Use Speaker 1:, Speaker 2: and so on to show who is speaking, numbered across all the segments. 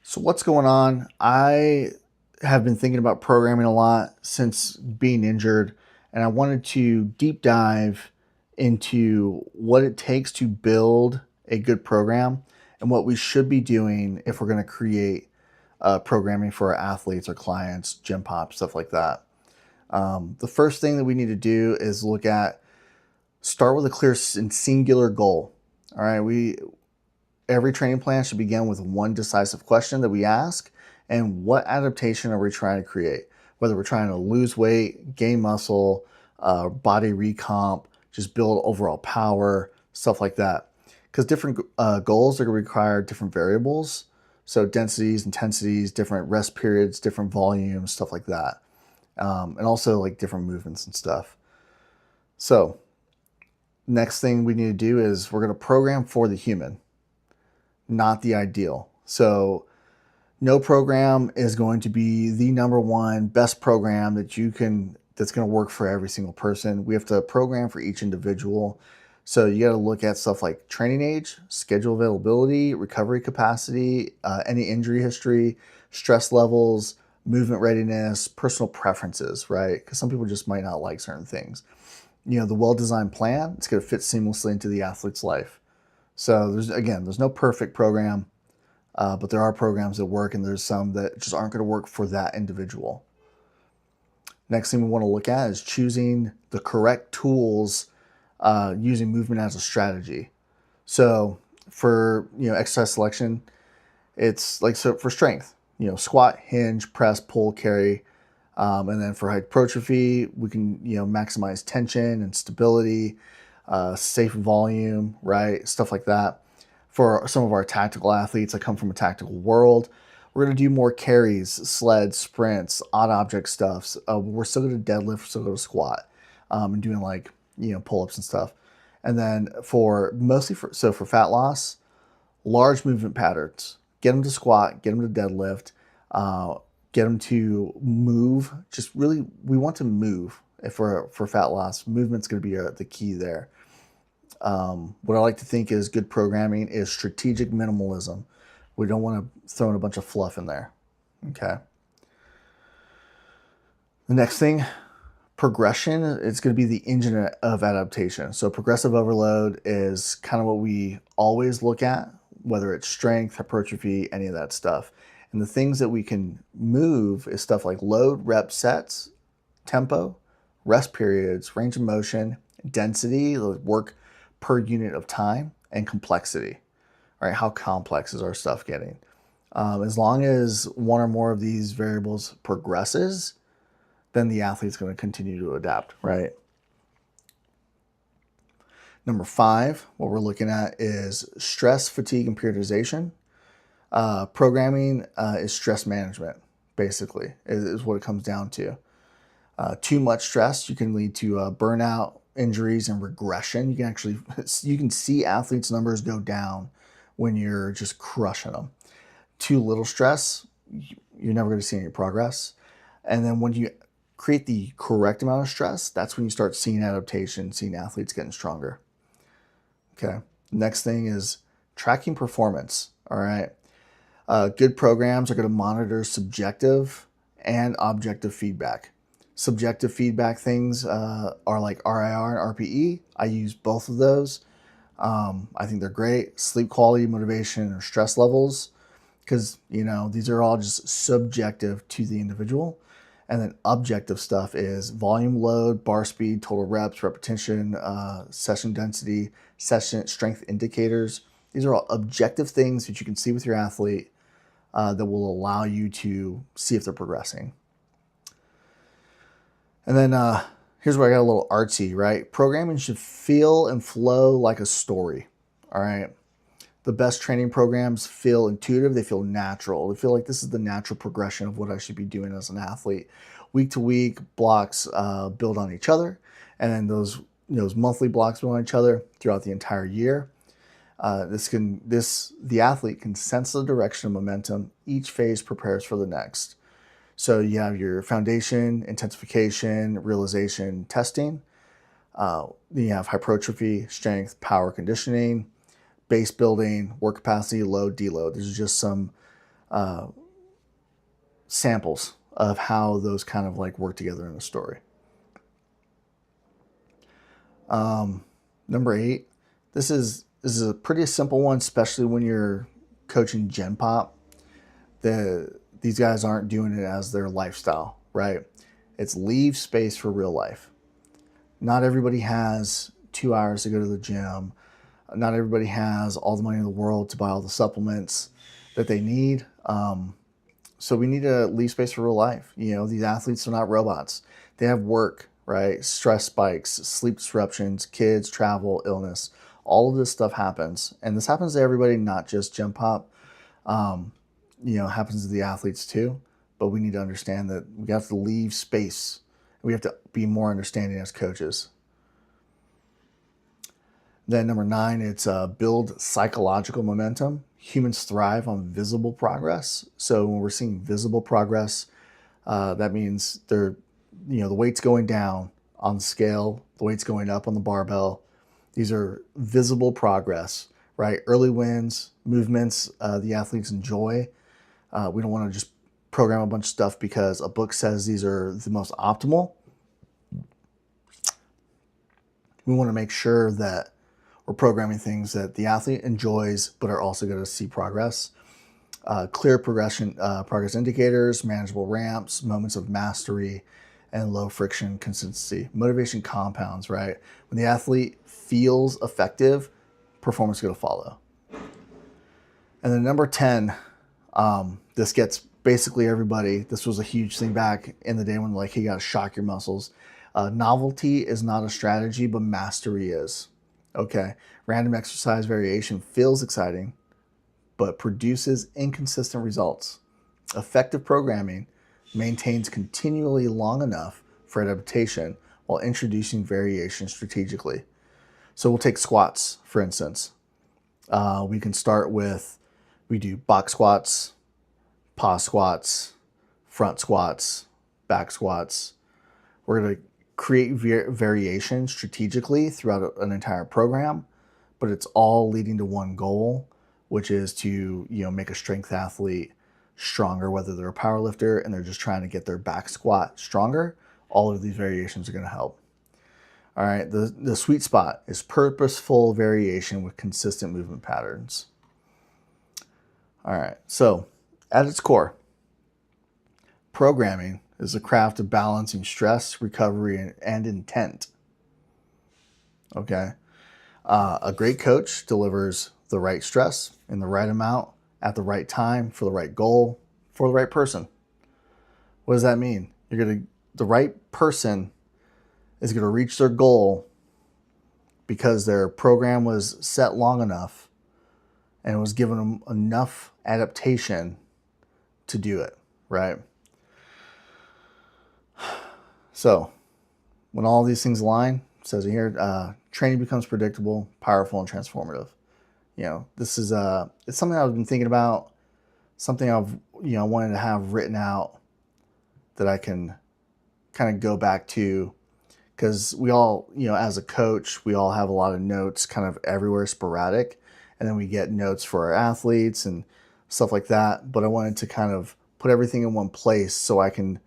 Speaker 1: So what's going on? I have been thinking about programming a lot since being injured, and I wanted to deep dive into what it takes to build a good program and what we should be doing if we're going to create programming for our athletes or clients, gym pop, stuff like that. The first thing that we need to do is start with a clear and singular goal. All right, every training plan should begin with one decisive question that we ask, and what adaptation are we trying to create? Whether we're trying to lose weight, gain muscle, body recomp, just build overall power, stuff like that. Because different goals are going to require different variables. So densities, intensities, different rest periods, different volumes, stuff like that. And also like different movements and stuff. So next thing we need to do is we're going to program for the human, not the ideal. So no program is going to be the number one best program that's going to work for every single person. We have to program for each individual. So you got to look at stuff like training age, schedule availability, recovery capacity, any injury history, stress levels, movement readiness, personal preferences, right? Because some people just might not like certain things. The well-designed plan, it's going to fit seamlessly into the athlete's life. So there's no perfect program, but there are programs that work, and there's some that just aren't going to work for that individual. Next thing we want to look at is choosing the correct tools, using movement as a strategy. So for exercise selection, it's like so for strength, squat, hinge, press, pull, carry, and then for hypertrophy, we can maximize tension and stability, safe volume, right? Stuff like that. For some of our tactical athletes that come from a tactical world, we're going to do more carries, sleds, sprints, odd object stuffs. We're still going to deadlift, we're still going to squat, and doing like pull-ups and stuff. And then for fat loss, large movement patterns. Get them to squat, get them to deadlift, get them to move. Just really, we want to move. If for fat loss, movement's going to be the key there. What I like to think is good programming is strategic minimalism. We don't want to throw in a bunch of fluff in there. Okay. The next thing, progression, it's going to be the engine of adaptation. So progressive overload is kind of what we always look at, whether it's strength, hypertrophy, any of that stuff. And the things that we can move is stuff like load, rep, sets, tempo, rest periods, range of motion, density, work per unit of time, and complexity. All right, how complex is our stuff getting? As long as one or more of these variables progresses, then the athlete's going to continue to adapt, right? Number 5, what we're looking at is stress, fatigue, and periodization. Programming is stress management, basically, is what it comes down to. Too much stress, you can lead to burnout, injuries, and regression. You can see athletes' numbers go down when you're just crushing them. Too little stress, you're never going to see any progress. And then when you create the correct amount of stress, that's when you start seeing adaptation, seeing athletes getting stronger. Okay. Next thing is tracking performance. All right. Good programs are going to monitor subjective and objective feedback. Subjective feedback things are like RIR and RPE. I use both of those. I think they're great. Sleep quality, motivation, or stress levels, because these are all just subjective to the individual. And then objective stuff is volume, load, bar speed, total reps, repetition, session density, session strength indicators. These are all objective things that you can see with your athlete that will allow you to see if they're progressing. And then here's where I got a little artsy, right? Programming should feel and flow like a story, all right? The best training programs feel intuitive. They feel natural. They feel like this is the natural progression of what I should be doing as an athlete. Week to week, blocks build on each other, and then those monthly blocks build on each other throughout the entire year. The athlete can sense the direction of momentum. Each phase prepares for the next. So you have your foundation, intensification, realization, testing. Then you have hypertrophy, strength, power, conditioning, base building, work capacity, load, deload. This is just some samples of how those kind of like work together in a story. Number 8, this is a pretty simple one, especially when you're coaching Gen Pop. These guys aren't doing it as their lifestyle, right? It's leave space for real life. Not everybody has 2 hours to go to the gym. Not everybody has all the money in the world to buy all the supplements that they need. So we need to leave space for real life. You know, these athletes are not robots. They have work, right? Stress spikes, sleep disruptions, kids, travel, illness. All of this stuff happens. And this happens to everybody, not just Gen Pop. You know, it happens to the athletes too. But we need to understand that we have to leave space. We have to be more understanding as coaches. Then number 9, it's build psychological momentum. Humans thrive on visible progress. So when we're seeing visible progress, that means the weight's going down on the scale, the weight's going up on the barbell. These are visible progress, right? Early wins, movements the athletes enjoy. We don't want to just program a bunch of stuff because a book says these are the most optimal. We want to make sure that we're programming things that the athlete enjoys, but are also going to see progress. Clear progress indicators, manageable ramps, moments of mastery, and low friction consistency. Motivation compounds, right? When the athlete feels effective, performance is going to follow. And then number 10, this gets basically everybody. This was a huge thing back in the day when like, you got to shock your muscles. Novelty is not a strategy, but mastery is. Okay, random exercise variation feels exciting, but produces inconsistent results. Effective programming maintains continually long enough for adaptation while introducing variation strategically. So we'll take squats, for instance. We can start with, we do box squats, pause squats, front squats, back squats. We're going to create variation strategically throughout an entire program, but it's all leading to one goal, which is to make a strength athlete stronger, whether they're a power lifter and they're just trying to get their back squat stronger. All of these variations are going to help. All right, the sweet spot is purposeful variation with consistent movement patterns. All right, so at its core, programming is the craft of balancing stress, recovery, and intent. Okay. A great coach delivers the right stress in the right amount at the right time for the right goal for the right person. What does that mean? The right person is going to reach their goal because their program was set long enough and it was given them enough adaptation to do it, right? So when all these things align, it says here, training becomes predictable, powerful, and transformative. This is it's something I've been thinking about, something I've wanted to have written out that I can kind of go back to, because we all, as a coach, we all have a lot of notes kind of everywhere, sporadic, and then we get notes for our athletes and stuff like that. But I wanted to kind of put everything in one place so I can,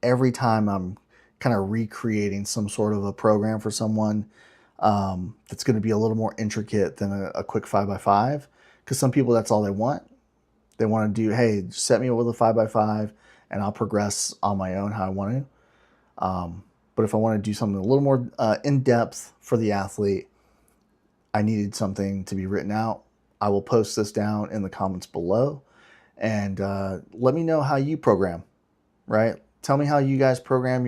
Speaker 1: every time I'm kind of recreating some sort of a program for someone, that's going to be a little more intricate than a quick 5x5. Because some people, that's all they want. They want to do, hey, set me up with a 5x5 and I'll progress on my own how I want to. But if I want to do something a little more in-depth for the athlete, I needed something to be written out. I will post this down in the comments below. And let me know how you program, right? Tell me how you guys program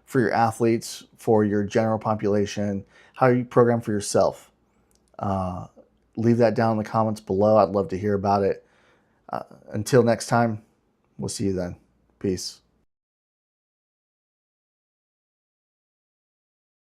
Speaker 1: for your athletes, for your general population, how you program for yourself. Leave that down in the comments below. I'd love to hear about it. Until next time, we'll see you then. Peace.